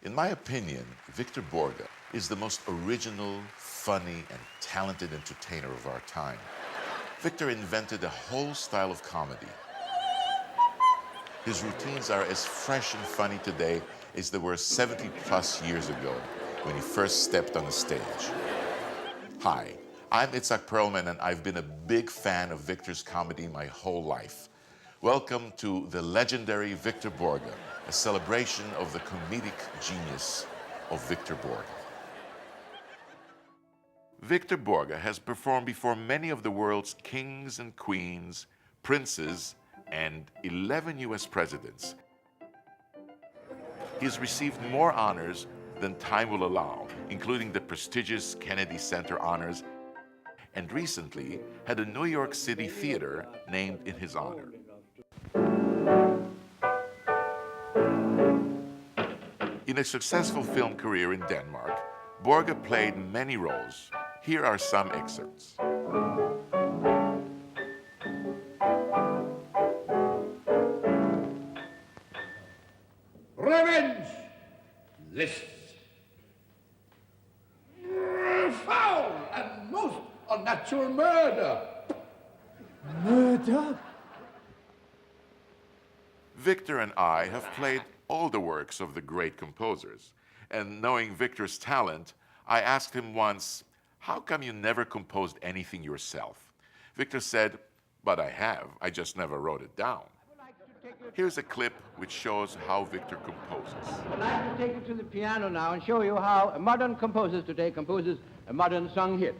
In my opinion, Victor Borge is the most original, funny, and talented entertainer of our time. Victor invented a whole style of comedy. His routines are as fresh and funny today as they were 70 plus years ago when he first stepped on the stage. Hi, I'm Itzhak Perlman, and I've been a big fan of Victor's comedy my whole life. Welcome to the legendary Victor Borge, a celebration of the comedic genius of Victor Borge. Victor Borge has performed before many of the world's kings and queens, princes, and 11 US presidents. He has received more honors than time will allow, including the prestigious Kennedy Center honors, and recently had a New York City theater named in his honor. In a successful film career in Denmark, Borge played many roles. Here are some excerpts. Revenge lists. Foul and most unnatural murder. Murder? Victor and I have played all the works of the great composers, and knowing Victor's talent, I asked him once, "How come you never composed anything yourself?" Victor said, "But I have, I just never wrote it down." Here's a clip which shows how Victor composes. I'd like to take you to the piano now and show you how a modern composer today composes a modern song hit.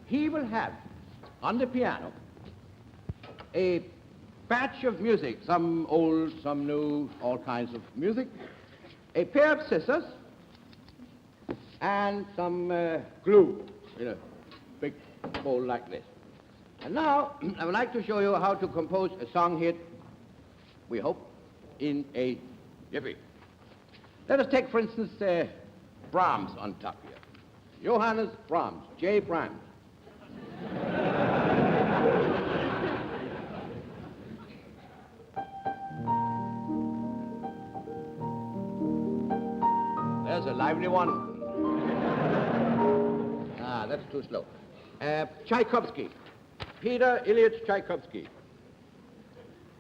He will have on the piano a batch of music, some old, some new, all kinds of music, a pair of scissors, and some glue in a big bowl like this. And now I would like to show you how to compose a song hit, we hope, in a jiffy. Let us take, for instance, Brahms on top here. Johannes Brahms, J. Brahms. There's a lively one. Ah, that's too slow. Tchaikovsky, Peter Ilyich Tchaikovsky.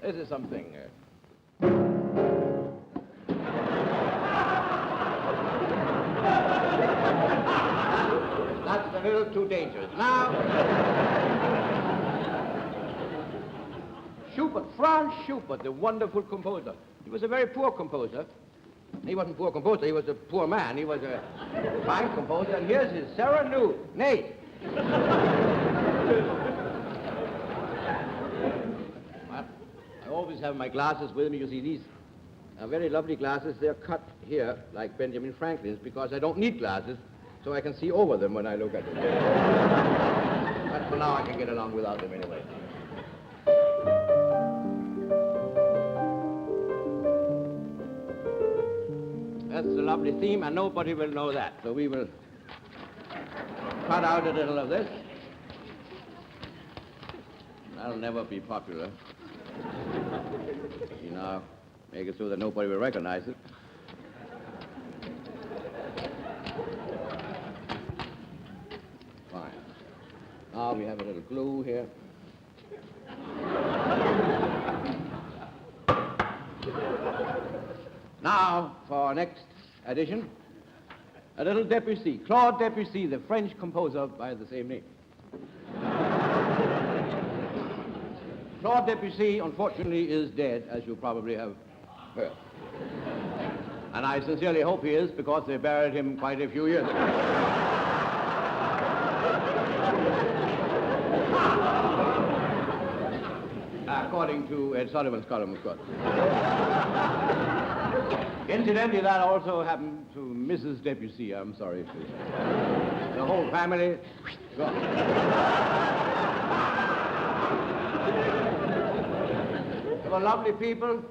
This is something. That's a little too dangerous. Now, Schubert, Franz Schubert, the wonderful composer. He was a very poor composer. He wasn't a poor composer, he was a poor man. He was a fine composer, and here's his serenade. I always have my glasses with me. You see, these are very lovely glasses. They're cut here, like Benjamin Franklin's, because I don't need glasses, so I can see over them when I look at them. But for now, I can get along without them anyway. That's a lovely theme, and nobody will know that, so we will cut out a little of this. That'll never be popular. You know, make it so that nobody will recognize it. Fine. Now we have a little glue here. Now, for our next edition, a little Debussy, Claude Debussy, the French composer by the same name. Claude Debussy, unfortunately, is dead, as you probably have heard. And I sincerely hope he is, because they buried him quite a few years ago. According to Ed Sullivan's column, of course. Incidentally, that also happened to Mrs. Debussy. I'm sorry. The whole family gone. They were lovely people,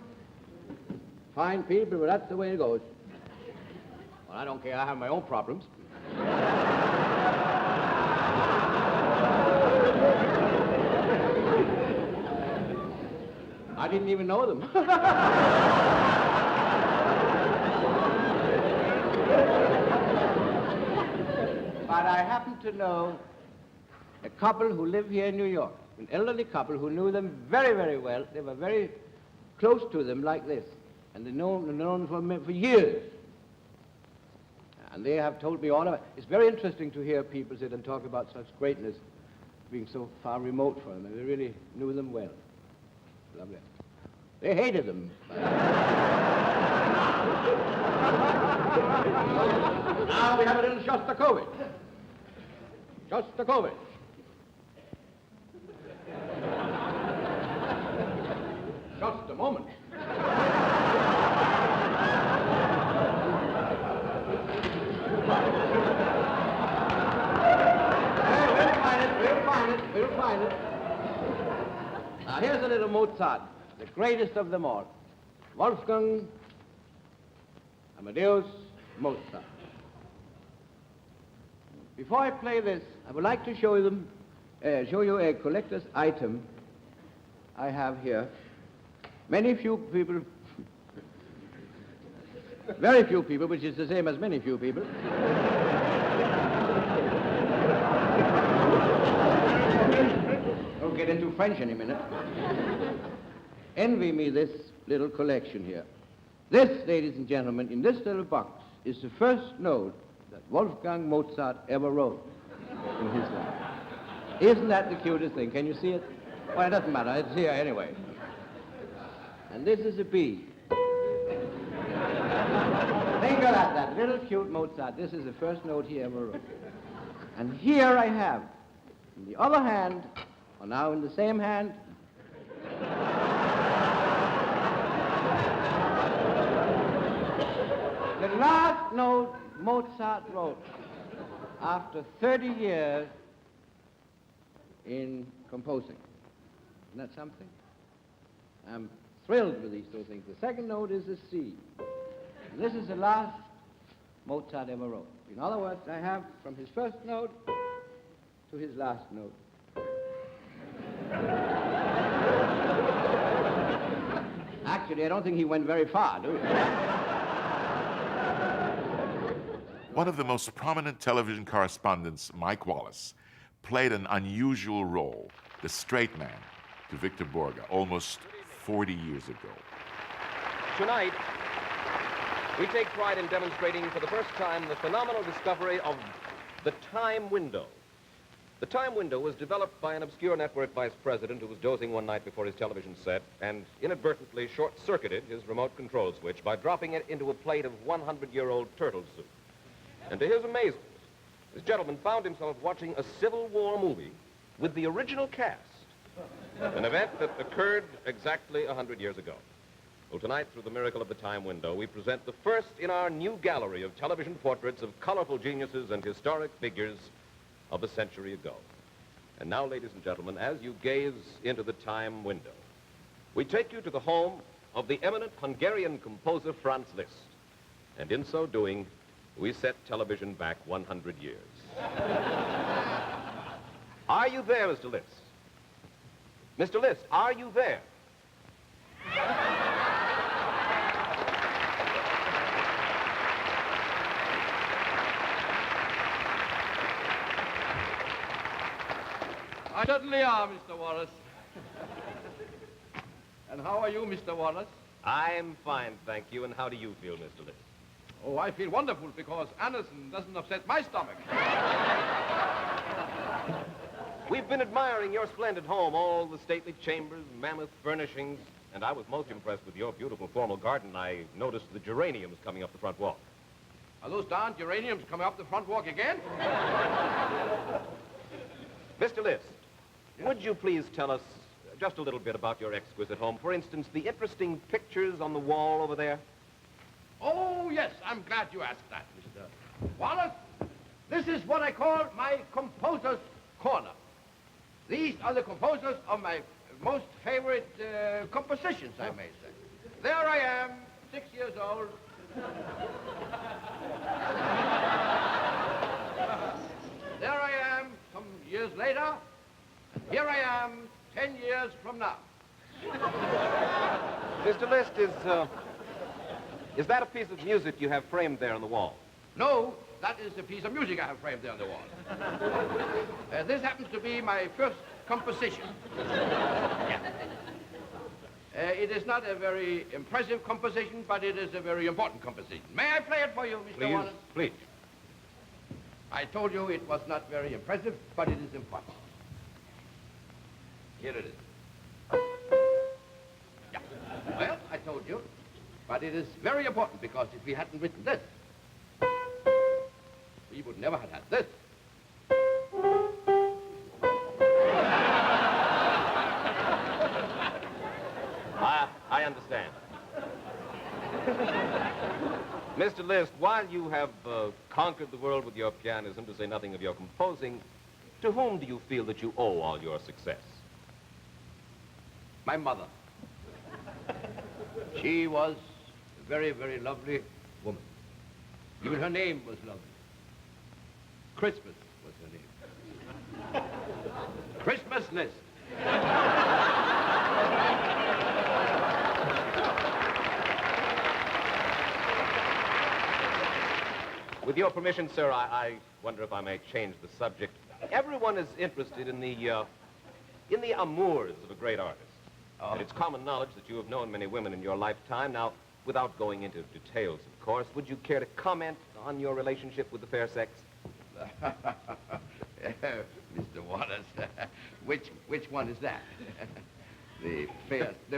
fine people, but that's the way it goes. Well, I don't care. I have my own problems. I didn't even know them. But I happen to know a couple who live here in New York, an elderly couple who knew them very, very well. They were very close to them like this, and they've known for years. And they have told me all about it. It's very interesting to hear people sit and talk about such greatness being so far remote from them, and they really knew them well. Lovely. They hated them. Now we have a little Shostakovich. Shostakovich. Just a moment. We'll find it. Now here's a little Mozart, the greatest of them all. Wolfgang Amadeus Mozart. Before I play this, I would like to show you a collector's item I have here. Very few people, which is the same as many few people. We'll get into French in a minute. Envy me this little collection here. This, ladies and gentlemen, in this little box is the first note that Wolfgang Mozart ever wrote in his life. Isn't that the cutest thing? Can you see it? Well, it doesn't matter. It's here anyway. And this is a B. Think of that little cute Mozart. This is the first note he ever wrote. And here I have, in the other hand, or now in the same hand, the last note Mozart wrote after 30 years in composing. Isn't that something? I'm thrilled with these two things. The second note is a C. And this is the last Mozart ever wrote. In other words, I have from his first note to his last note. Actually, I don't think he went very far, do you? One of the most prominent television correspondents, Mike Wallace, played an unusual role, the straight man, to Victor Borge, almost 40 years ago. Tonight, we take pride in demonstrating for the first time the phenomenal discovery of the time window. The time window was developed by an obscure network vice president who was dozing one night before his television set and inadvertently short-circuited his remote control switch by dropping it into a plate of 100-year-old turtle soup. And to his amazement, this gentleman found himself watching a Civil War movie with the original cast, an event that occurred exactly 100 years ago. Well, tonight, through the miracle of the time window, we present the first in our new gallery of television portraits of colorful geniuses and historic figures of a century ago. And now, ladies and gentlemen, as you gaze into the time window, we take you to the home of the eminent Hungarian composer Franz Liszt. And in so doing, we set television back 100 years. Are you there, Mr. Liszt? Mr. Liszt, are you there? I certainly am, Mr. Wallace. And how are you, Mr. Wallace? I'm fine, thank you. And how do you feel, Mr. Liszt? Oh, I feel wonderful because Anderson doesn't upset my stomach. We've been admiring your splendid home, all the stately chambers, mammoth furnishings, and I was most impressed with your beautiful formal garden. I noticed the geraniums coming up the front walk. Are those darn geraniums coming up the front walk again? Mr. Liszt, would you please tell us just a little bit about your exquisite home? For instance, the interesting pictures on the wall over there. Oh, yes, I'm glad you asked that, Mr. Wallace. This is what I call my composer's corner. These are the composers of my most favorite compositions, I may say. There I am, 6 years old. There I am, some years later. Here I am, 10 years from now. Mr. Liszt, is that a piece of music you have framed there on the wall? No, that is the piece of music I have framed there on the wall. This happens to be my first composition. Yeah. It is not a very impressive composition, but it is a very important composition. May I play it for you, Mr. Wallace? Please. I told you it was not very impressive, but it is important. Here it is. Yeah. Well, I told you, but it is very important because if we hadn't written this, we would never have had this. I understand. Mr. Liszt, while you have conquered the world with your pianism, to say nothing of your composing, to whom do you feel that you owe all your success? My mother. She was a very, very lovely woman. Even her name was lovely. Christmas was her name. Christmas Liszt. With your permission, sir, I wonder if I may change the subject. Everyone is interested in the amours of a great artist. Oh. And it's common knowledge that you have known many women in your lifetime. Now, without going into details, of course, would you care to comment on your relationship with the fair sex? Mr. Wallace, which one is that? The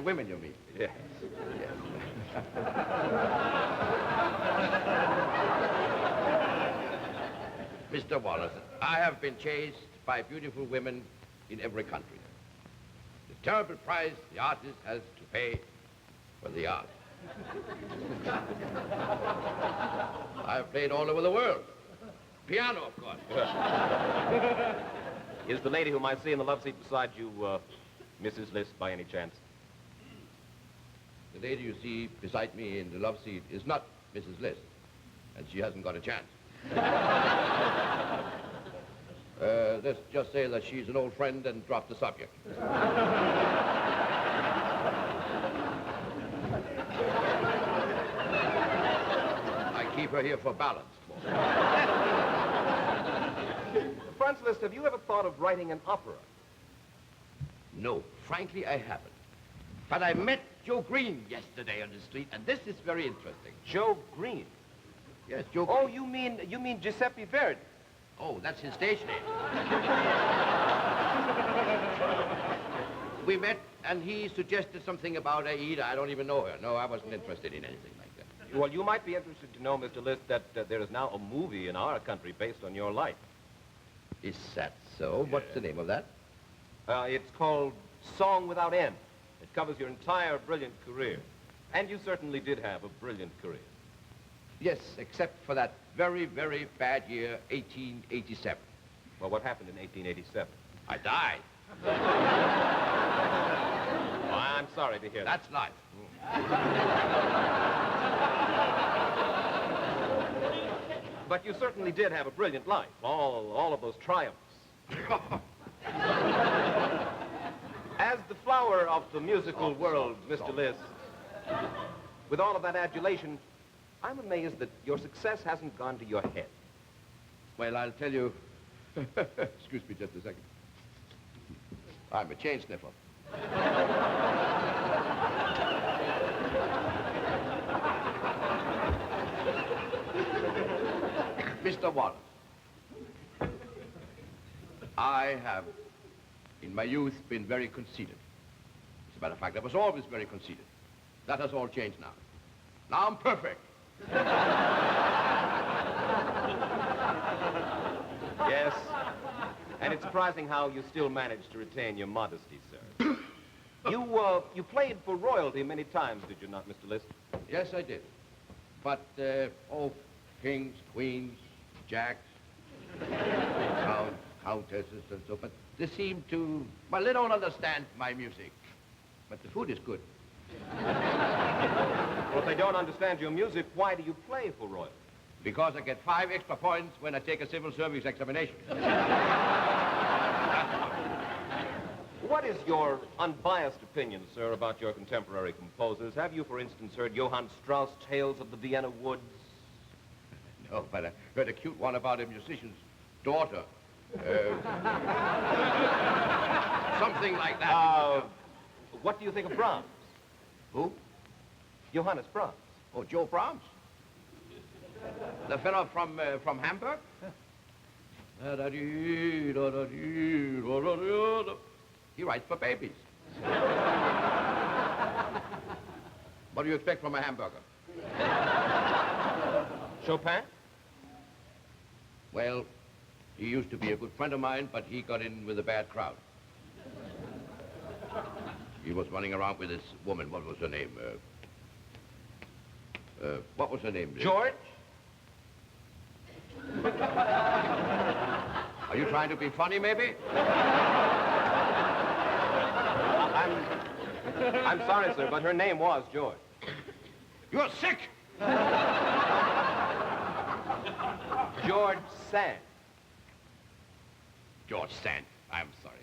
women, you mean? Yes. Mr. Wallace, I have been chased by beautiful women in every country. The terrible price the artist has to pay for the art. I have played all over the world. Piano, of course. Is the lady whom I see in the love seat beside you, Mrs. Liszt, by any chance? The lady you see beside me in the love seat is not Mrs. Liszt, and she hasn't got a chance. Let's just say that she's an old friend and drop the subject. I keep her here for balance. Franz Liszt, have you ever thought of writing an opera? No, frankly, I haven't. But I met Joe Green yesterday on the street, and this is very interesting. Joe Green? Yes, Joe Oh, Green. you mean Giuseppe Verdi? Oh, that's his stage name. We met, and he suggested something about Aida. I don't even know her. No, I wasn't interested in anything like that. Well, you might be interested to know, Mr. Liszt, that there is now a movie in our country based on your life. Is that so? What's the name of that? It's called Song Without End. It covers your entire brilliant career. And you certainly did have a brilliant career. Yes, except for that very, very bad year, 1887. Well, what happened in 1887? I died. Well, I'm sorry to hear that. That's life. But you certainly did have a brilliant life. All of those triumphs. As the flower of the musical world, Mr. Liszt, with all of that adulation, I'm amazed that your success hasn't gone to your head. Well, I'll tell you. Excuse me just a second. I'm a chain sniffer. Mr. Wallace, I have, in my youth, been very conceited. As a matter of fact, I was always very conceited. That has all changed now. Now I'm perfect. Yes. And it's surprising how you still manage to retain your modesty, sir. You played for royalty many times, did you not, Mr. Liszt? Yes, I did. But, kings, queens, jacks, countesses, and so, but they seem to, well, they don't understand my music. But the food is good. Well, if they don't understand your music, why do you play for royalty? Because I get 5 extra points when I take a civil service examination. What is your unbiased opinion, sir, about your contemporary composers? Have you, for instance, heard Johann Strauss' Tales of the Vienna Woods? No, but I heard a cute one about a musician's daughter. Something like that. What do you think of Brahms? Who? Johannes Brahms. Oh, Joe Brahms. The fellow from Hamburg? He writes for babies. What do you expect from a hamburger? Chopin? Well, he used to be a good friend of mine, but he got in with a bad crowd. He was running around with this woman. What was her name? What was her name? George? Are you trying to be funny, maybe? I'm sorry, sir, but her name was George. You're sick! George Sand. George Sand. I'm sorry.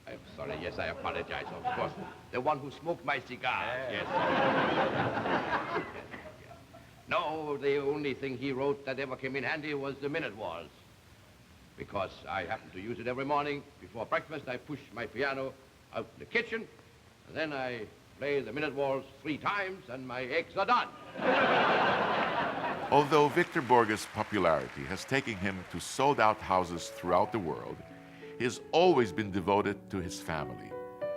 I'm sorry. Yes, I apologize. Of course. The one who smoked my cigar. Yes. No, the only thing he wrote that ever came in handy was the minute waltz. Because I happen to use it every morning. Before breakfast, I push my piano out in the kitchen, and then I play the minute waltz 3 times, and my eggs are done. Although Victor Borge's popularity has taken him to sold-out houses throughout the world, he has always been devoted to his family,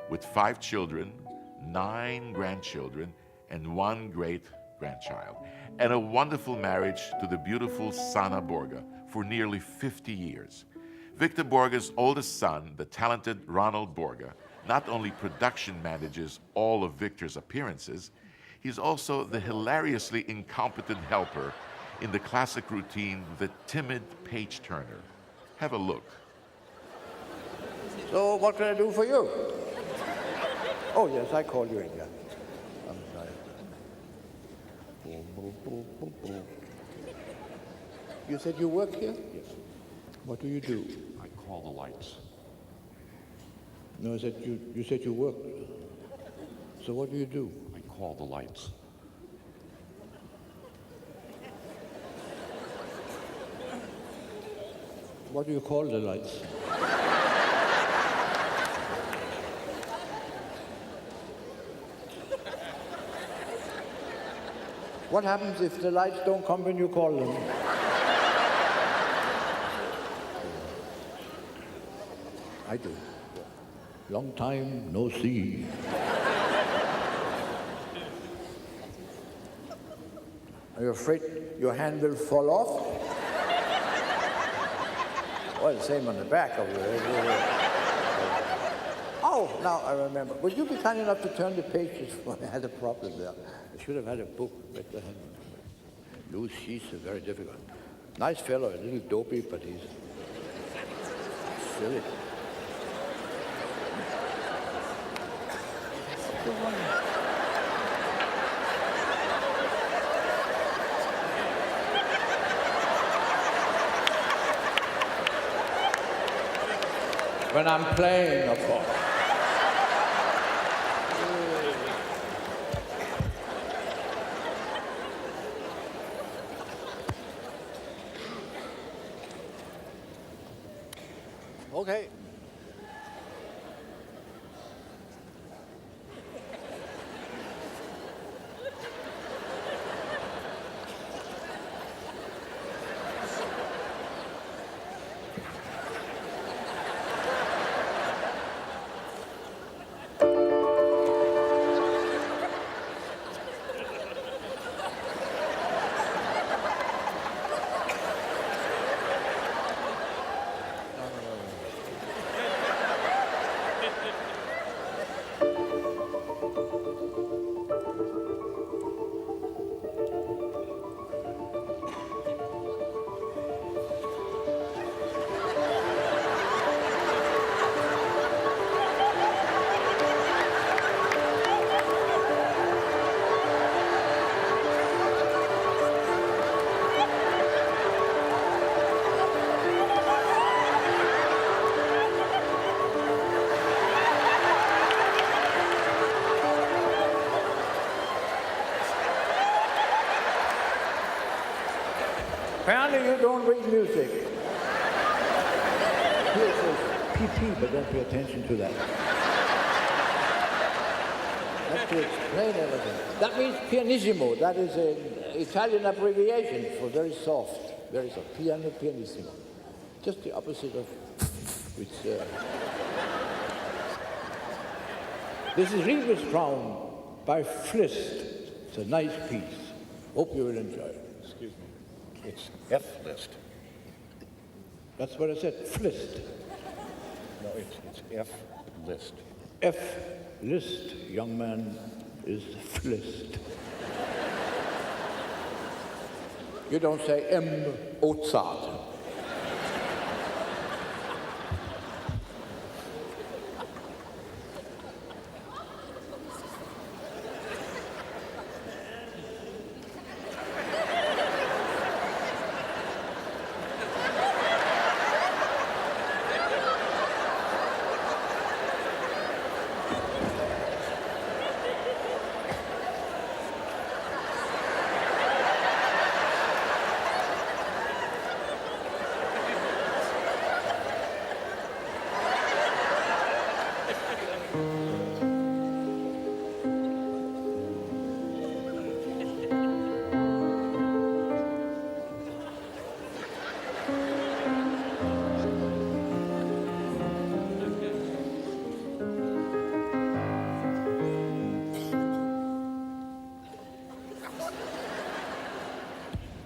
with 5 children, 9 grandchildren, and 1 great-grandchild, and a wonderful marriage to the beautiful Sanna Borge for nearly 50 years. Victor Borge's oldest son, the talented Ronald Borge, not only production manages all of Victor's appearances, he's also the hilariously incompetent helper in the classic routine, The Timid Page Turner. Have a look. So what can I do for you? Oh, yes, I called you in, yeah. I'm sorry. Boom, boom, boom, boom, boom. You said you work here? Yes, What do you do? I call the lights. No, I said you said you work. So what do you do? I call the lights. What do you call the lights? What happens if the lights don't come when you call them? I do. Long time no see. Are you afraid your hand will fall off? Well, the same on the back of it. Oh, now I remember. Would you be kind enough to turn the pages? I had a problem there. I should have had a book right there. Loose sheets are very difficult. Nice fellow, a little dopey, but he's silly. When I'm playing, of course. Okay. Apparently you don't read music. Here it says PP, but don't pay attention to that. Have to explain everything. That means pianissimo. That is an Italian abbreviation for very soft. Very soft. Piano pianissimo. Just the opposite of which. This is Liebestraum by Flist. It's a nice piece. Hope you will enjoy it. Excuse me. It's F-list. That's what I said. Flist. No, it's F-list. F-list, young man, is Flist. You don't say M. Mozart.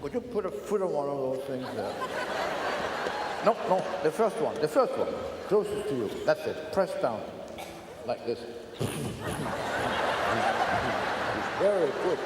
Could you put a foot on one of those things there? No, the first one, closest to you. That's it. Press down, like this. Very good.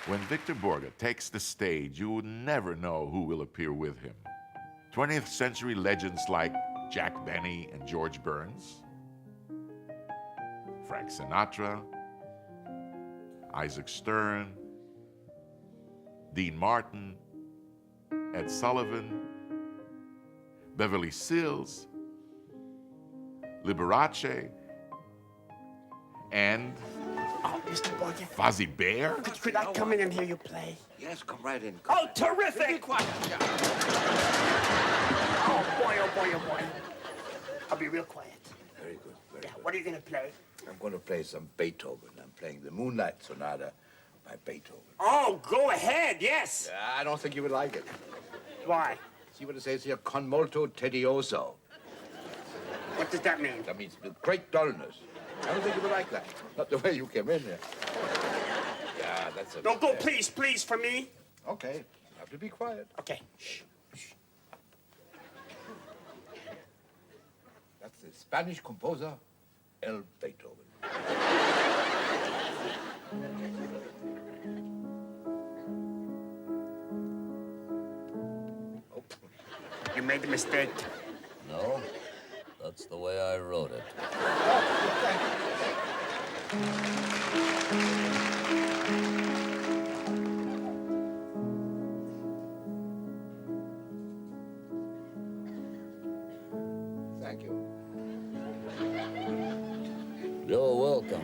When Victor Borge takes the stage, you will never know who will appear with him. 20th century legends like Jack Benny and George Burns, Frank Sinatra, Isaac Stern, Dean Martin, Ed Sullivan, Beverly Sills, Liberace, and Oh, Mr. Borge. Fozzie Bear? Could I come in and hear you play? Yes, come right in. Oh, terrific! Quiet. Yeah. Oh, boy, oh, boy, oh, boy. I'll be real quiet. Very good, very Yeah, good. what are you going to play? I'm going to play some Beethoven. I'm playing the Moonlight Sonata by Beethoven. Oh, go ahead, yes. I don't think you would like it. Why? See what it says here? Con molto tedioso. What does that mean? That means with great dullness. I don't think you would like that. Not the way you came in here. Yeah, that's it. No, go, please, please, for me. Okay, you have to be quiet. Okay. Shh. That's the Spanish composer, El Beethoven. Oh. You made the mistake. No, that's the way I wrote it. Thank you. You're welcome.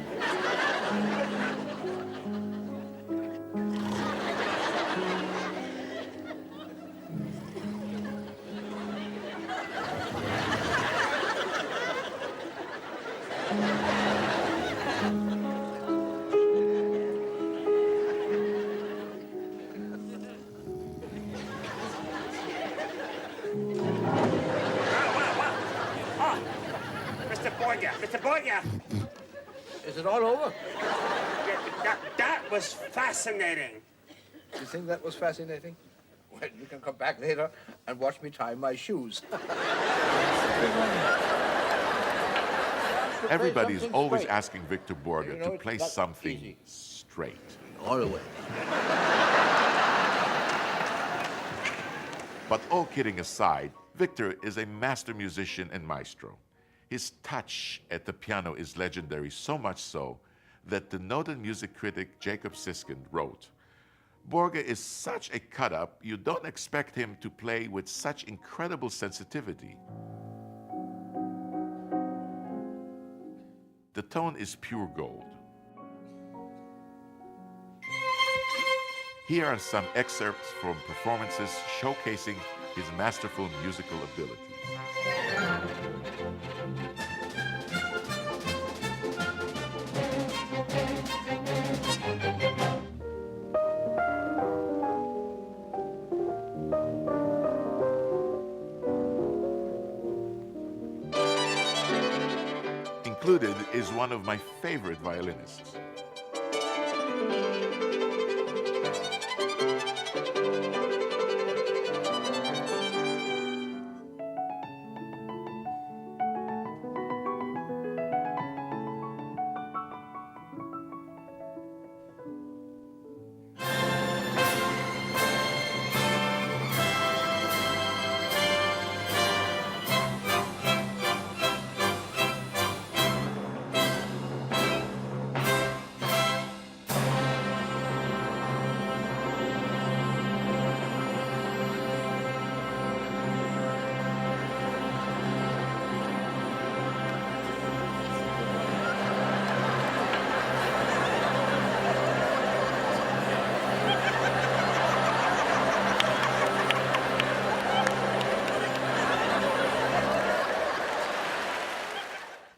it all over? That was fascinating. You think that was fascinating? Well, you can come back later and watch me tie my shoes. Everybody is always straight. asking Victor Borge You know, to it's play not something easy. straight. All the way. But all kidding aside, Victor is a master musician and maestro. His touch at the piano is legendary, so much so that the noted music critic Jacob Siskind wrote, Borge is such a cut-up, you don't expect him to play with such incredible sensitivity. The tone is pure gold. Here are some excerpts from performances showcasing his masterful musical abilities. Included is one of my favorite violinists.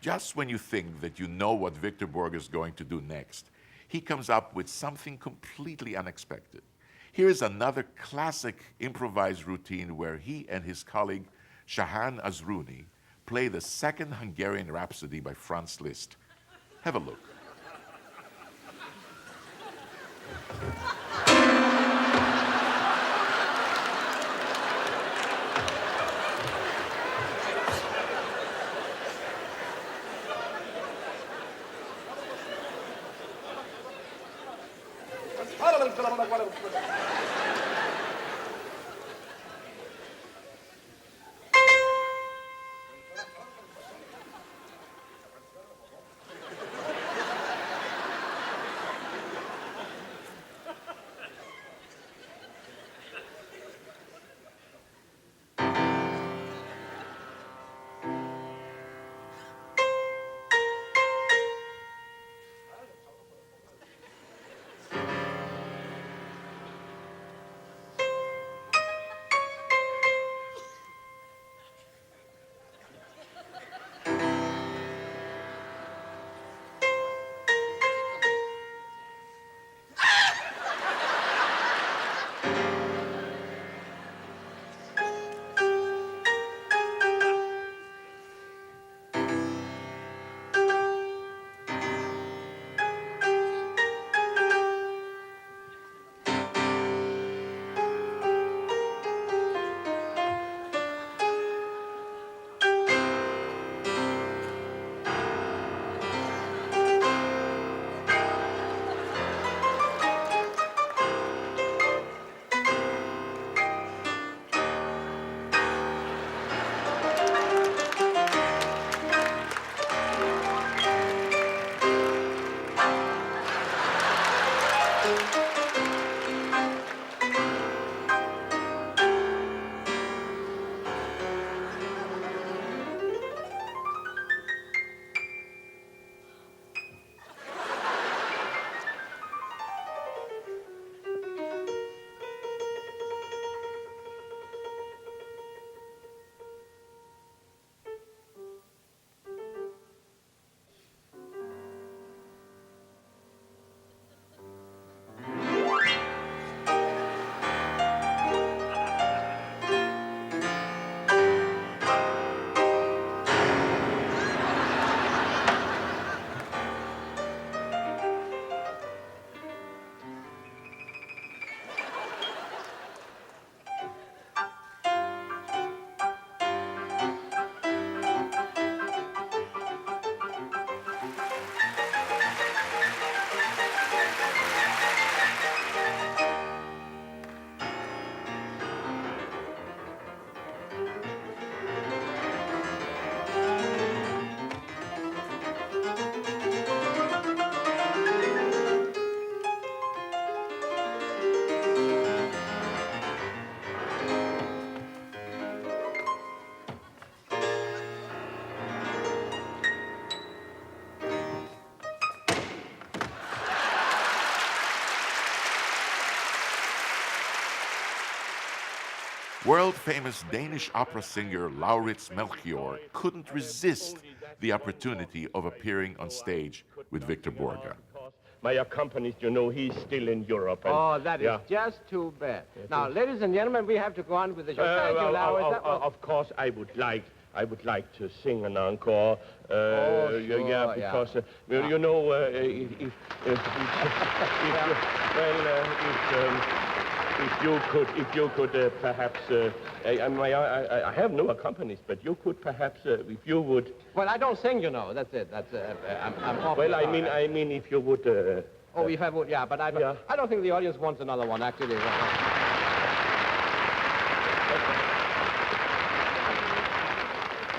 Just when you think that you know what Victor Borge is going to do next, he comes up with something completely unexpected. Here is another classic improvised routine where he and his colleague Shahan Azrouni play the second Hungarian Rhapsody by Franz Liszt. Have a look. World-famous Danish opera singer Lauritz Melchior couldn't resist the opportunity of appearing on stage with Victor Borge. My accompanist, you know, he's still in Europe. And, Oh, that is just too bad. Now, ladies and gentlemen, we have to go on with the show. Thank you, Lauritz. Of course, I would like to sing an encore. Sure, yeah, because you know, if you could perhaps, I have no accompanist, but you could perhaps, if you would. Well, I don't sing, you know. That's it. I'm awfully Well, sorry. I mean, if you would. If I would, yeah, but I don't think the audience wants another one, actually.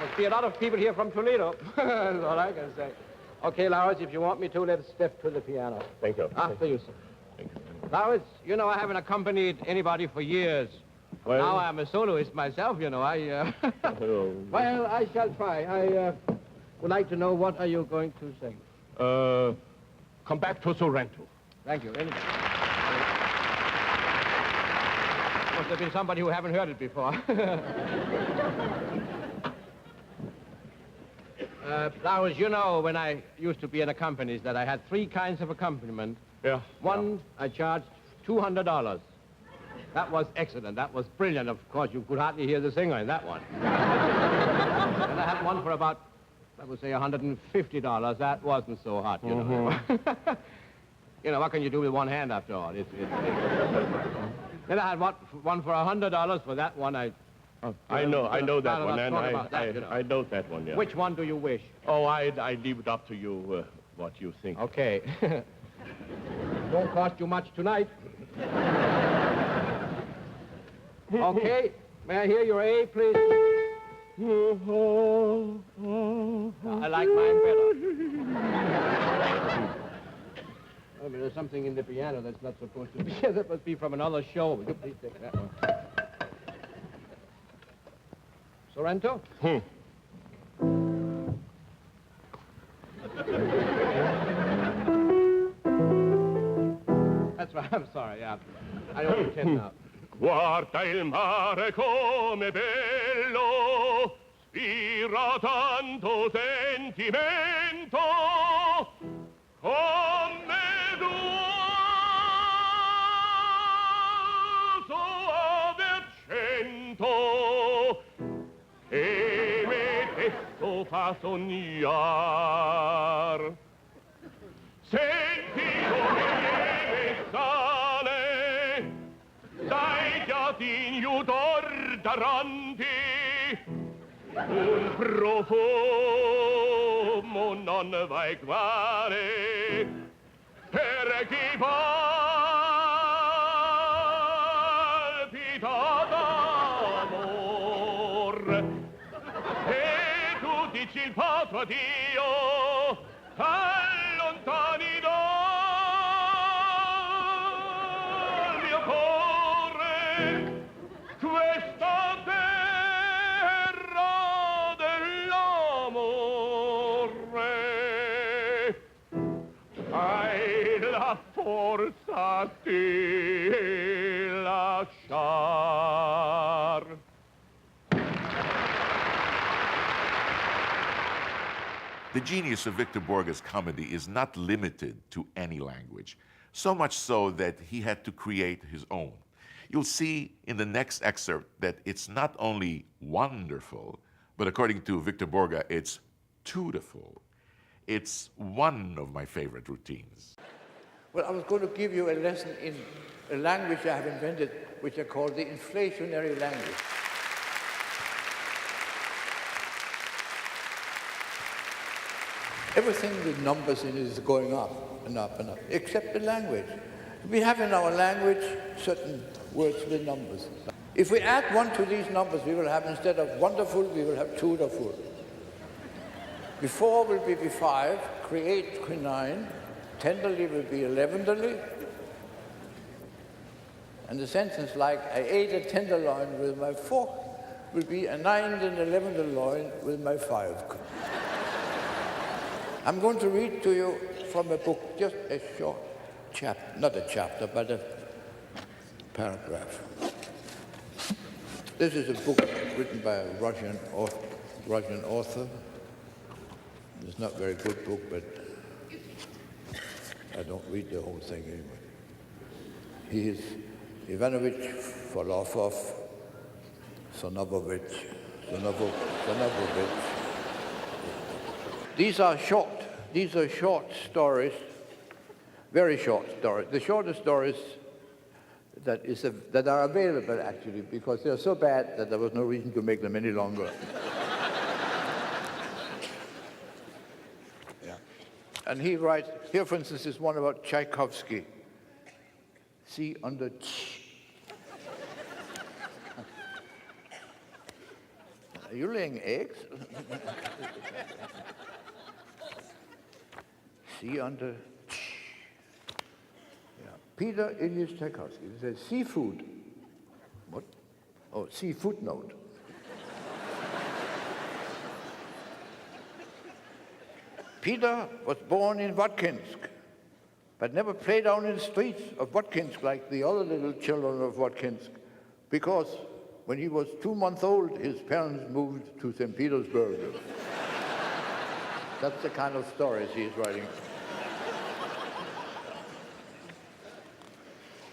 Must be a lot of people here from Toledo. That's all I can say. Okay, Lauritz, if you want me to, let's step to the piano. Thank you. After you, sir. Thank you. Lauritz, you know, I haven't accompanied anybody for years. Well, now I'm a soloist myself, you know. Well, I shall try. I would like to know, what are you going to sing? Come back to Sorrento. Thank you. Must have been somebody who haven't heard it before. Flowers, you know, when I used to be an accompanist, that I had 3 kinds of accompaniment. Yeah. One, I charged $200. That was excellent. That was brilliant. Of course, you could hardly hear the singer in that one. And I had one for about, I would say, $150. That wasn't so hot, you know. You know, what can you do with one hand after all? Then I had one for $100. For that one, I know that one, and I know that one, yeah. Which one do you wish? Oh, I leave it up to you, what you think. Okay. Don't cost you much tonight. Okay. May I hear your A, please? I like mine better. I mean, there's something in the piano that's not supposed to be. That must be from another show. Would you please take that one? Sorrento? That's right. I'm sorry, yeah. I don't intend now. Guarda il mare come bello, spira tanto sentimento, come soave accento, e me testo fa sognar. Senti come lieve sale dai giardini d'ordaranti un profumo non vai quale per chi palpita d'amor e tu dici il patro addio allontani dal mio cuore questa terra dell'amore. Hai la forza di lasciar. The genius of Victor Borge's comedy is not limited to any language, so much so that he had to create his own. You'll see in the next excerpt that it's not only wonderful, but according to Victor Borge, it's dutiful. It's one of my favorite routines. Well, I was going to give you a lesson in a language I have invented, which I call the inflationary language. Everything with numbers in it is going up and up and up, except the language. We have in our language certain words with numbers. If we add 1 to these numbers, we will have, instead of wonderful, we will have dutiful. Before will be 5, create 9, tenderly will be 11derly. And the sentence like, I ate a tenderloin with my fork, will be a 9th and 11th loin with my 5. I'm going to read to you from a book, just a short chapter, not a chapter, but a paragraph. This is a book written by a Russian author. It's not a very good book, but I don't read the whole thing anyway. He is Ivanovich Volofov Sonovovich. These are short stories, very short stories. The shortest stories that are available, actually, because they're so bad that there was no reason to make them any longer. Yeah. And he writes, here, for instance, is one about Tchaikovsky. See under ch. Are you laying eggs? See under ch. Yeah. Peter Ilyich Tchaikovsky. It says seafood. What? Oh, see footnote. Peter was born in Votkinsk, but never played down in the streets of Votkinsk like the other little children of Votkinsk, because when he was 2 months old, his parents moved to St. Petersburg. That's the kind of stories he's writing.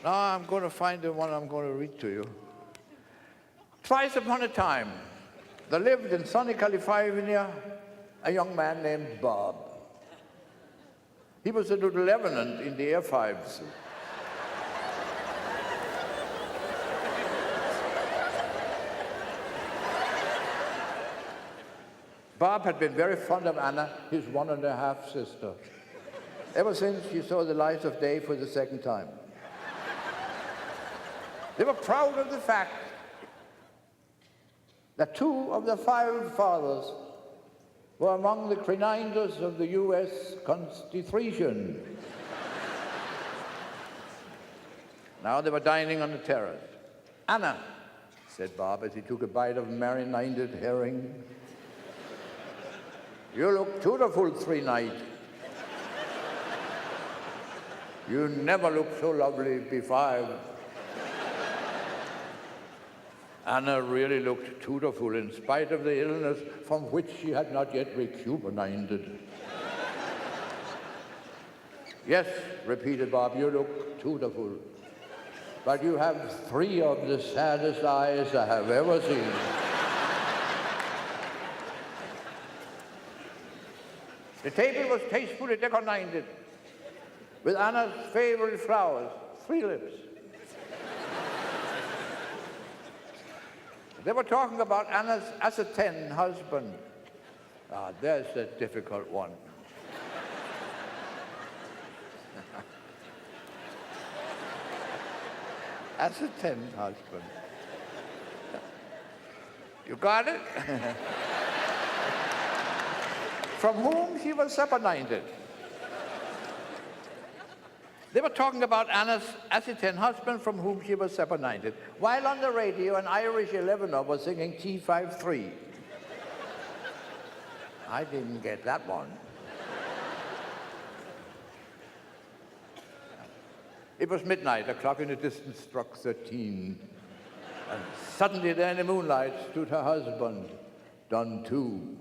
Now I'm going to find the one I'm going to read to you. Twice upon a time, there lived in sunny California a young man named Bob. He was a lieutenant in the Air Fives. Bob had been very fond of Anna, his 1.5 sister, ever since she saw the light of day for the second time. They were proud of the fact that 2 of their 5 fathers were among the creninders of the U.S. Constitution. Now they were dining on the terrace. Anna, said Bob as he took a bite of marinated herring, you look beautiful 3 night. You never looked so lovely before. Anna really looked beautiful in spite of the illness from which she had not yet recupernated. Yes, repeated Bob, you look beautiful. But you have 3 of the saddest eyes I have ever seen. The table was tastefully decorated with Anna's favorite flowers, 3 lips. They were talking about Anna's ascertained husband. Ah, there's a difficult one. Ascertained husband. You got it? From whom she was separated. They were talking about Anna's ascertained husband from whom she was separated, while on the radio an Irish 11er was singing T53. I didn't get that one. It was midnight, a clock in the distance struck 13. And suddenly there in the moonlight stood her husband, done too.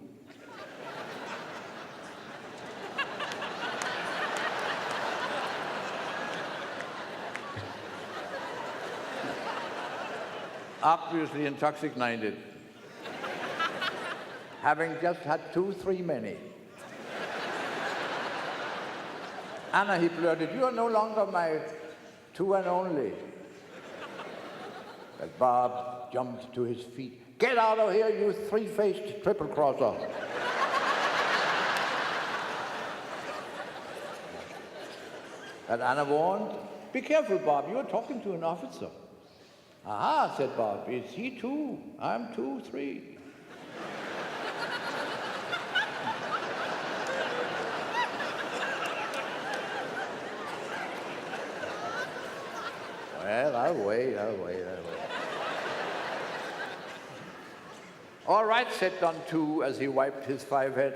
Obviously intoxicated, having just had 2-3 many. Anna, he blurted, you are no longer my 2 and only. But Bob jumped to his feet. Get out of here, you 3-faced triple-crosser. But Anna warned, be careful, Bob, you're talking to an officer. Aha, said Bob, is he 2? I'm 2-3. Well, I'll wait. All right, said Don 2 as he wiped his 5 head.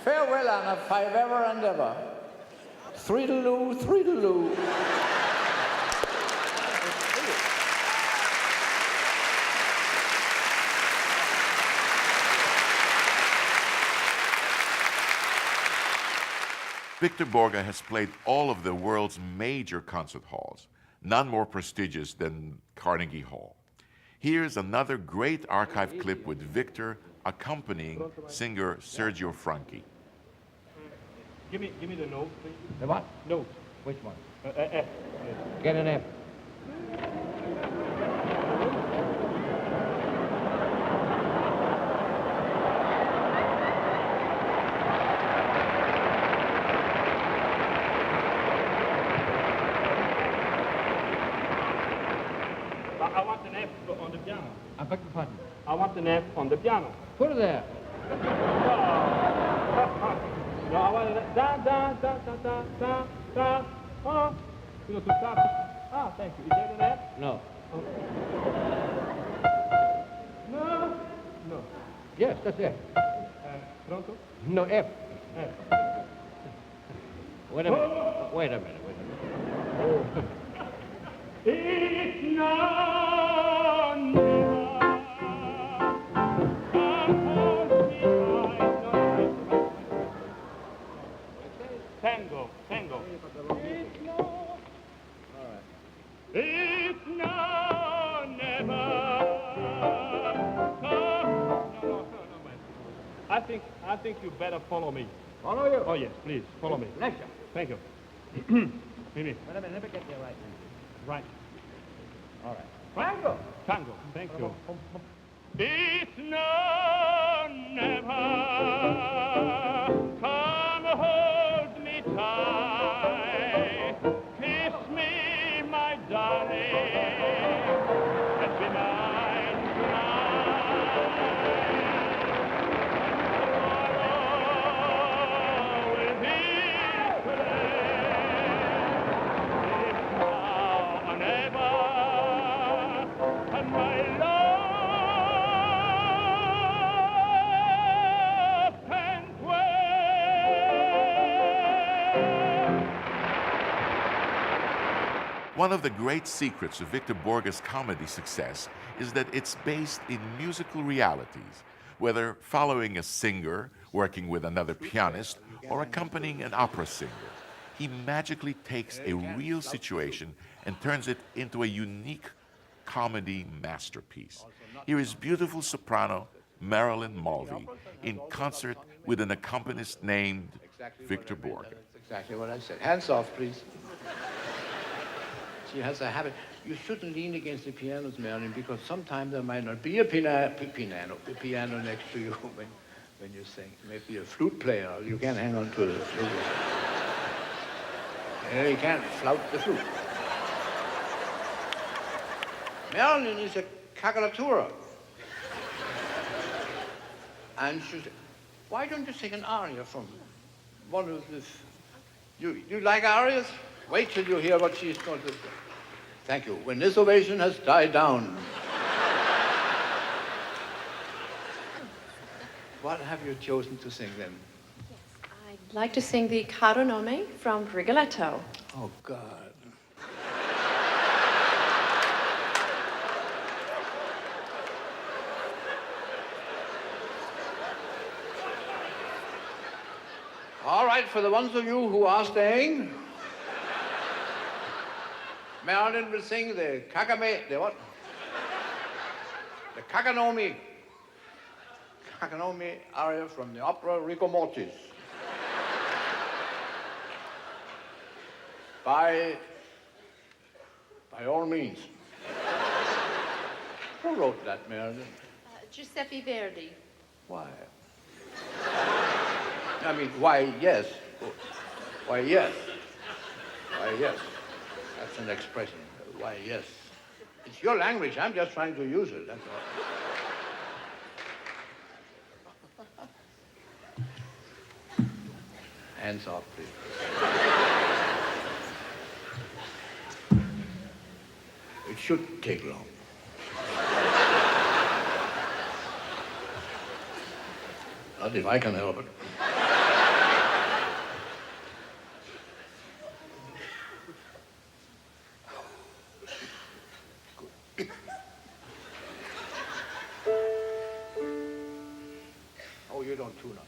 Farewell, Anna, 5 ever and ever. Threedaloo, threedaloo. Victor Borge has played all of the world's major concert halls, none more prestigious than Carnegie Hall. Here's another great archive clip with Victor accompanying singer Sergio Franchi. Give me the note, please. The what? Note. Which one? F. Get an F. I want an F on the piano. I beg your pardon. I want an F on the piano. Put it there. No, I want an da da da da da da da. Oh, you know, to stop. Ah, thank you. Is that an F? No. No. No. Yes, that's it. Pronto? No, F. F. Wait a minute. Wait a minute. It's not never. Tango. It's no. All right. It's no, never. No, wait. I think you better follow me. Follow you? Oh yes, please follow me. Pleasure. Thank you. Mimi. Wait a minute. Let me get you right. Right. All right. Tango. Tango. Thank you. It's no, never. Come hold me tight. Kiss me, my darling. Let's be mine tonight. Tomorrow will be today. It's now or never. And my love can't wait. One of the great secrets of Victor Borge's comedy success is that it's based in musical realities, whether following a singer, working with another pianist, or accompanying an opera singer. He magically takes a real situation and turns it into a unique comedy masterpiece. Here is beautiful soprano Marilyn Mulvey in concert with an accompanist named Victor Borge. That's exactly what I said. Hands off, please. She has a habit. You shouldn't lean against the pianos, Marilyn, because sometimes there might not be a piano next to you when you sing. Maybe a flute player. You can't hang on to the flute. You can't flout the flute. Marilyn is a cacolatura. And she said, why don't you sing an aria from one of the... You like arias? Wait till you hear what she's going to do. Thank you. When this ovation has died down. What have you chosen to sing then? I'd like to sing the Caro Nome from Rigoletto. Oh, God. All right, for the ones of you who are staying, Marilyn will sing the Kakanome aria from the opera Rigor Mortis. By all means. Who wrote that, Marilyn? Giuseppe Verdi. Why? I mean, why, yes. Why, yes. Why, yes. That's an expression. Why, yes. It's your language. I'm just trying to use it. That's all. Hands off, please. It should take long. Not if I can help it. Oh, you don't tune up.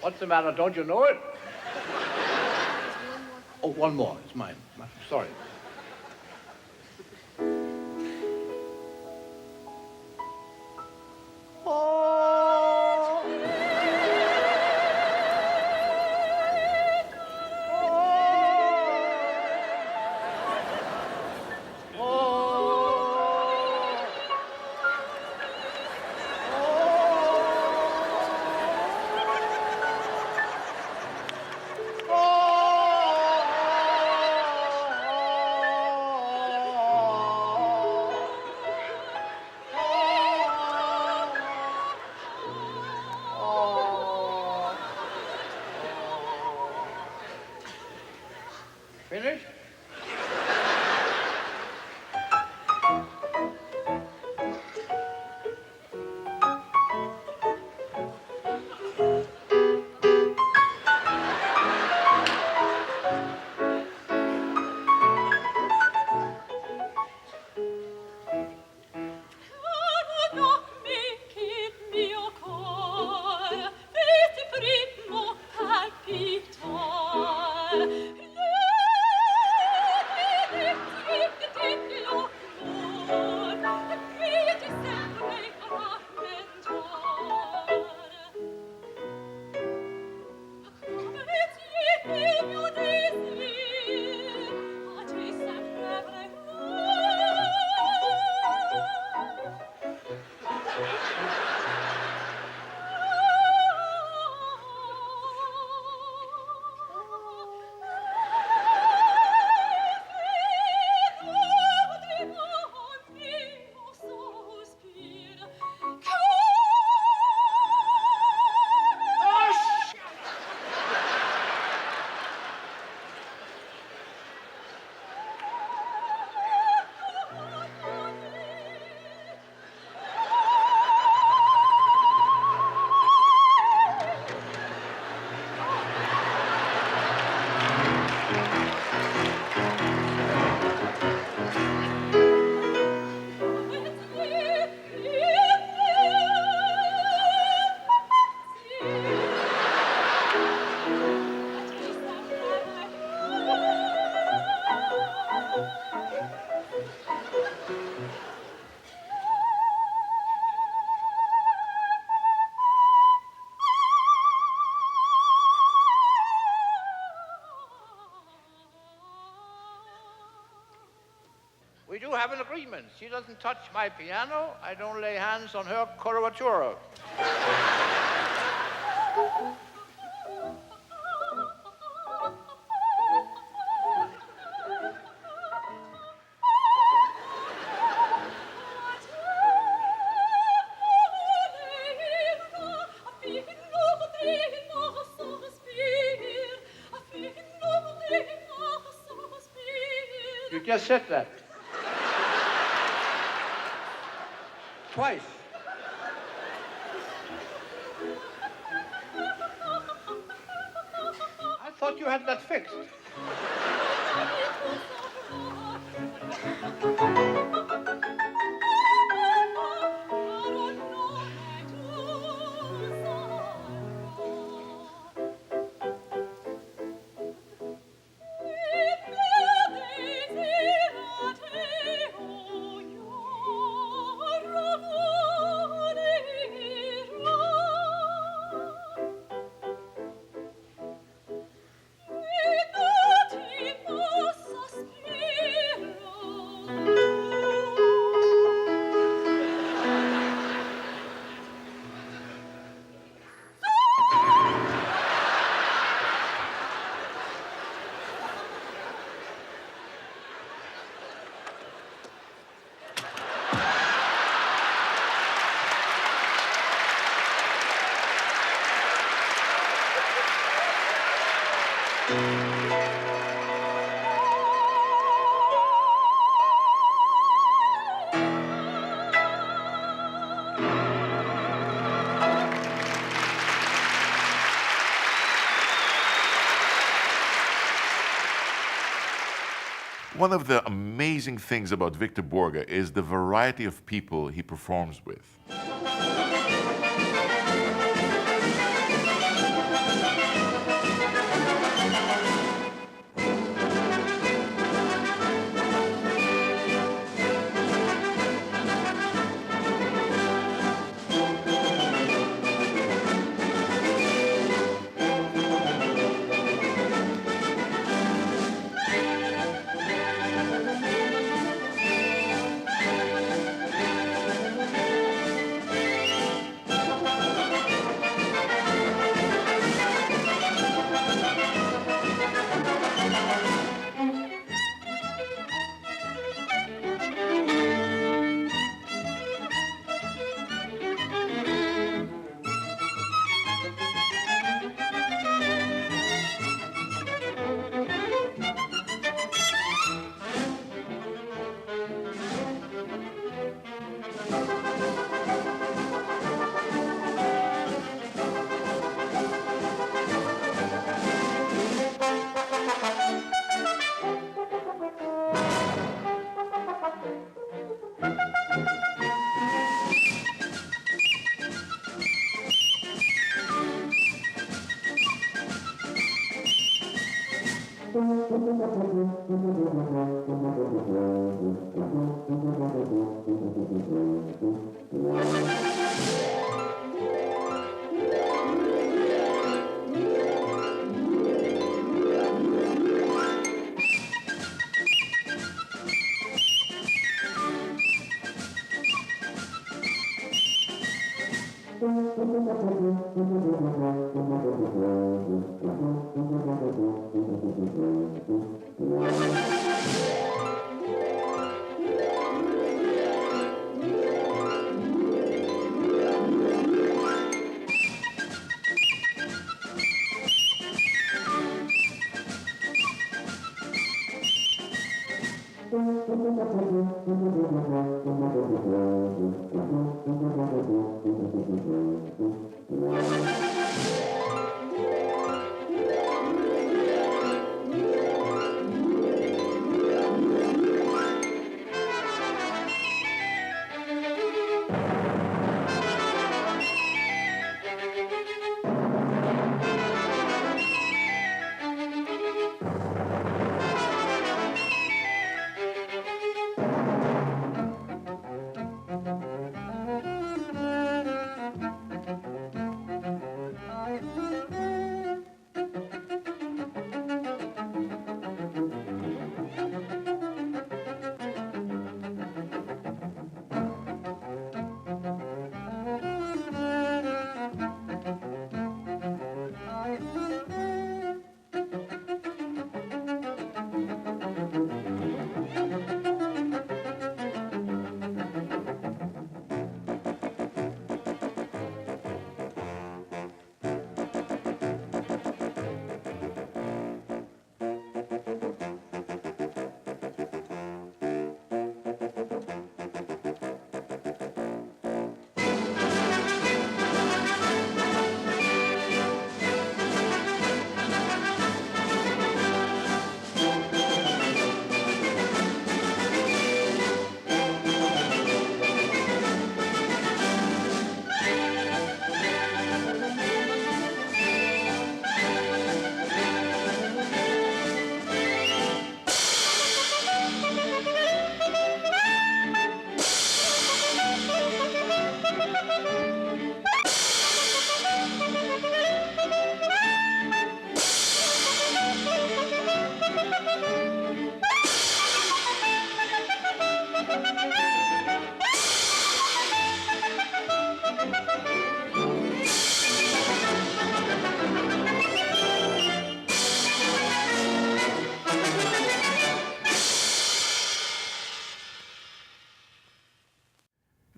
What's the matter? Don't you know it? Oh, one more. It's mine. Sorry. Finished? We do have an agreement. She doesn't touch my piano. I don't lay hands on her coloratura. You just said that. Twice. I thought you had that fixed. One of the amazing things about Victor Borge is the variety of people he performs with.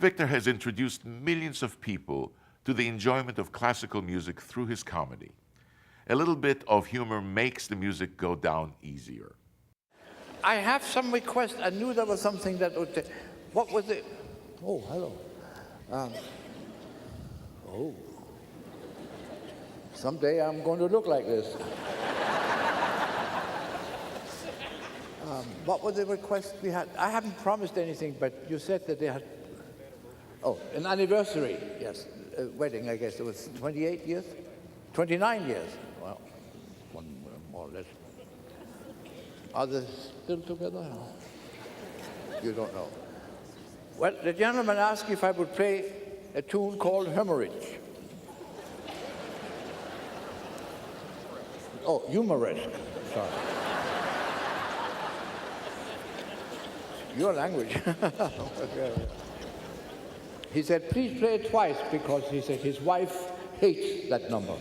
Victor has introduced millions of people to the enjoyment of classical music through his comedy. A little bit of humor makes the music go down easier. I have some request. I knew there was something that would... What was it? Oh, hello. Oh. Someday I'm going to look like this. What was the request we had? I haven't promised anything, but you said that they had... Oh, an anniversary, yes. A wedding, I guess. It was 28 years? 29 years. Well, one more or less. Are they still together? You don't know. Well, the gentleman asked if I would play a tune called Hemorrhage. Oh, humoresque. Sorry. Your language. He said, please play it twice, because he said his wife hates that number.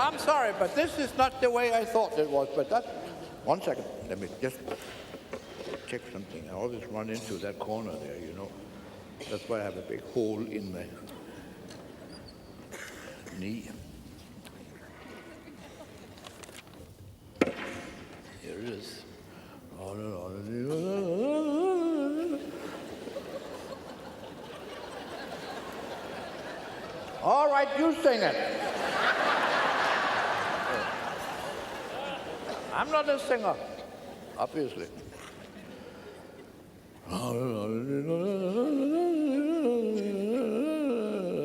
I'm sorry, but this is not the way I thought it was. But that, 1 second, let me just check something. I always run into that corner there, you know. That's why I have a big hole in my knee. Here it is. All right, you sing it. I'm not a singer, obviously.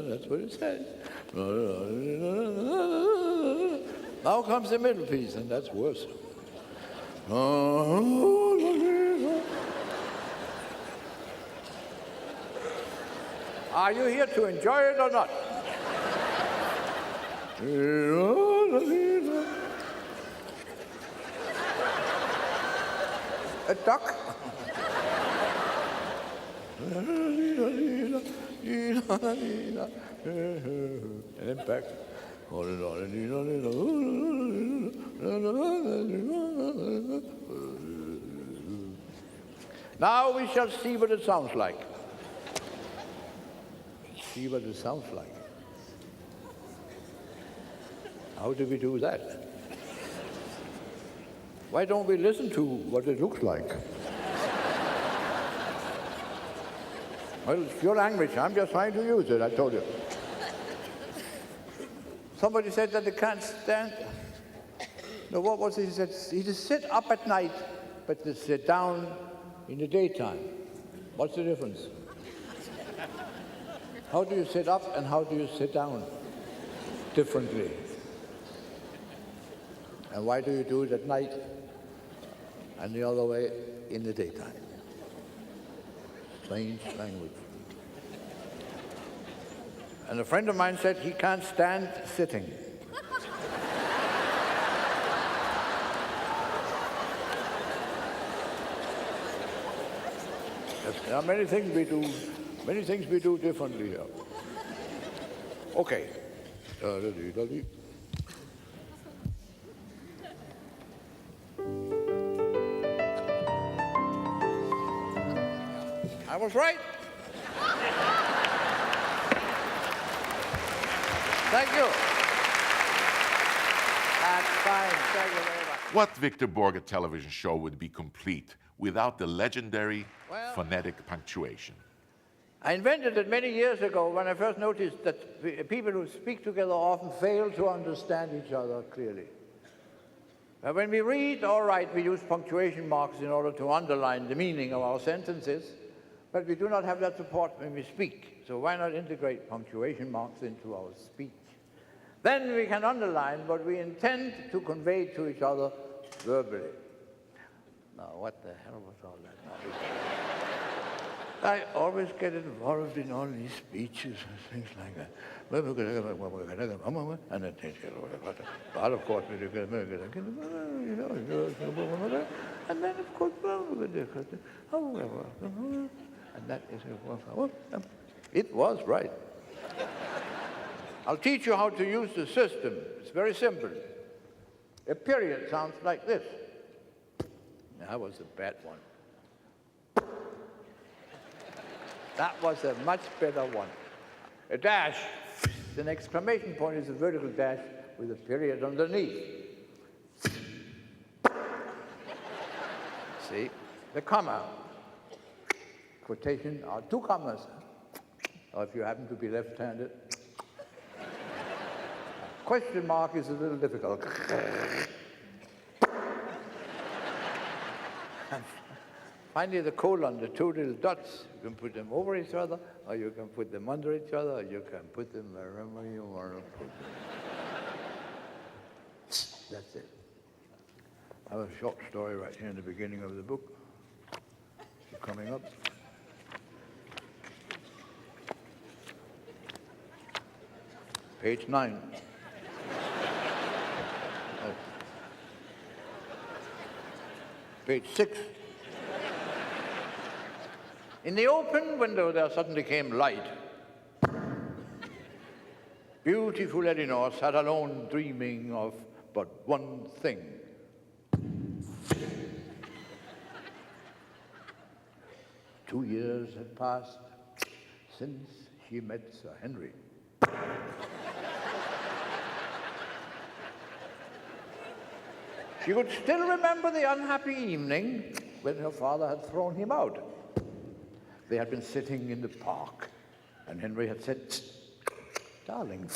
That's what it says. Now comes the middle piece, and that's worse. Are you here to enjoy it or not? A duck? And then back. Now we shall see what it sounds like. See what it sounds like. How do we do that? Why don't we listen to what it looks like? Well, it's your language. I'm just trying to use it, I told you. Somebody said that they can't stand. No, what was it? He said, he just sit up at night, but they sit down in the daytime. What's the difference? How do you sit up and how do you sit down differently? And why do you do it at night and the other way in the daytime? Strange language. And a friend of mine said he can't stand sitting. There are many things we do differently here. Okay. I was right. Thank you. That's fine. Thank you very much. What Victor Borge television show would be complete without the legendary phonetic punctuation? I invented it many years ago when I first noticed that people who speak together often fail to understand each other clearly. When we read or write, we use punctuation marks in order to underline the meaning of our sentences, but we do not have that support when we speak. So why not integrate punctuation marks into our speech? Then we can underline what we intend to convey to each other verbally. Now, what the hell was all that? I always get involved in all these speeches and things like that. And then, but of course, and then of course, and that is it was right. I'll teach you how to use the system. It's very simple. A period sounds like this. That was a bad one. That was a much better one. A dash. An exclamation point is a vertical dash with a period underneath. See? The comma. Quotation are two commas. Or if you happen to be left-handed. Question mark is a little difficult. And finally, the colon, the two little dots, you can put them over each other, or you can put them under each other, or you can put them wherever you want to put them. That's it. I have a short story right here in the beginning of the book. Coming up. Page 9. Oh. Page 6. In the open window, there suddenly came light. Beautiful Elinor sat alone dreaming of but one thing. 2 years had passed since she met Sir Henry. She could still remember the unhappy evening when her father had thrown him out. They had been sitting in the park, and Henry had said, "Darling."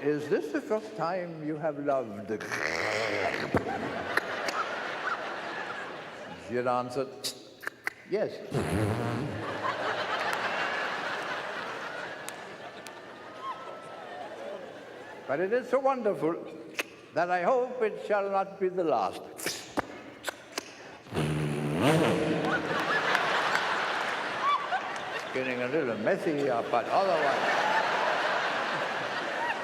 Is this the first time you have loved? She had answered, yes. But it is so wonderful that I hope it shall not be the last. It's getting a little messy here, but otherwise.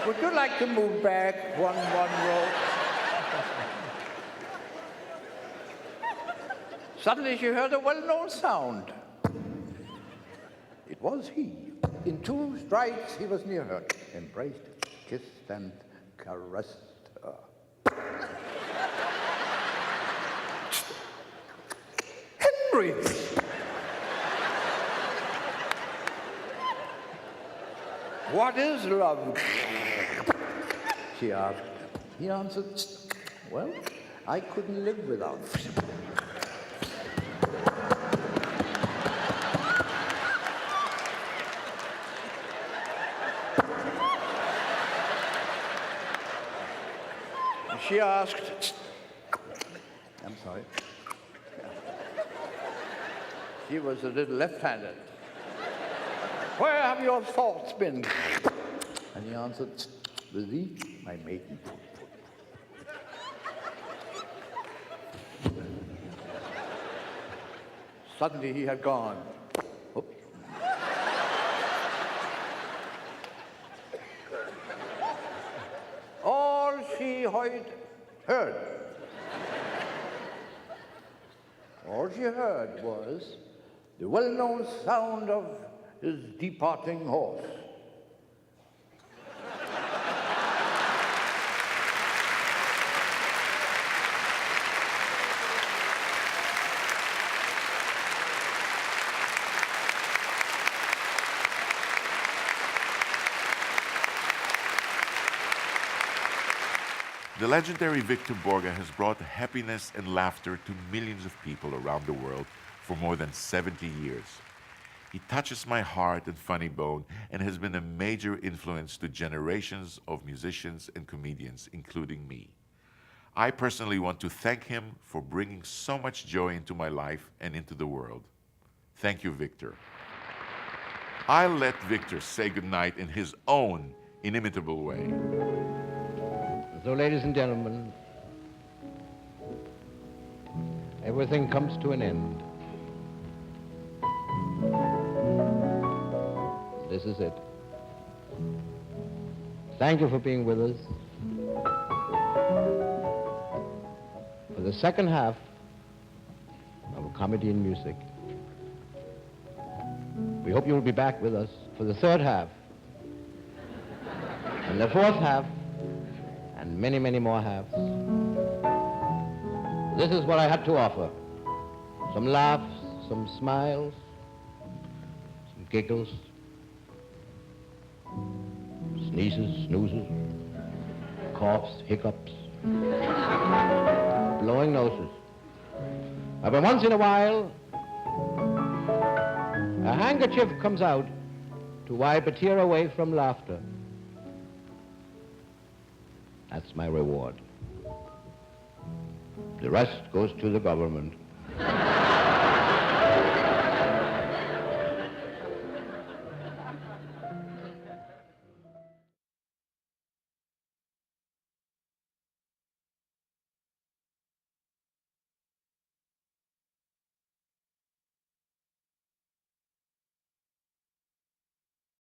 Would you like to move back one row? Suddenly she heard a well-known sound. It was he. In 2 strides he was near her, embraced, kissed, and caressed her. Henry! What is love? She asked. He answered, well, I couldn't live without. She asked, I'm sorry. She was a little left-handed. Where have your thoughts been? And he answered, with thee, my maiden. Suddenly he had gone. Oops. All she heard. All she heard was the well-known sound of his departing horse. The legendary Victor Borge has brought happiness and laughter to millions of people around the world for more than 70 years. He touches my heart and funny bone and has been a major influence to generations of musicians and comedians, including me. I personally want to thank him for bringing so much joy into my life and into the world. Thank you, Victor. I'll let Victor say goodnight in his own inimitable way. So, ladies and gentlemen, everything comes to an end. This is it. Thank you for being with us. For the second half of A Comedy in Music. We hope you will be back with us for the third half. And the fourth half. And many, many more halves. This is what I had to offer. Some laughs, some smiles, some giggles, sneezes, snoozes, coughs, hiccups, blowing noses. But once in a while, a handkerchief comes out to wipe a tear away from laughter. That's my reward. The rest goes to the government.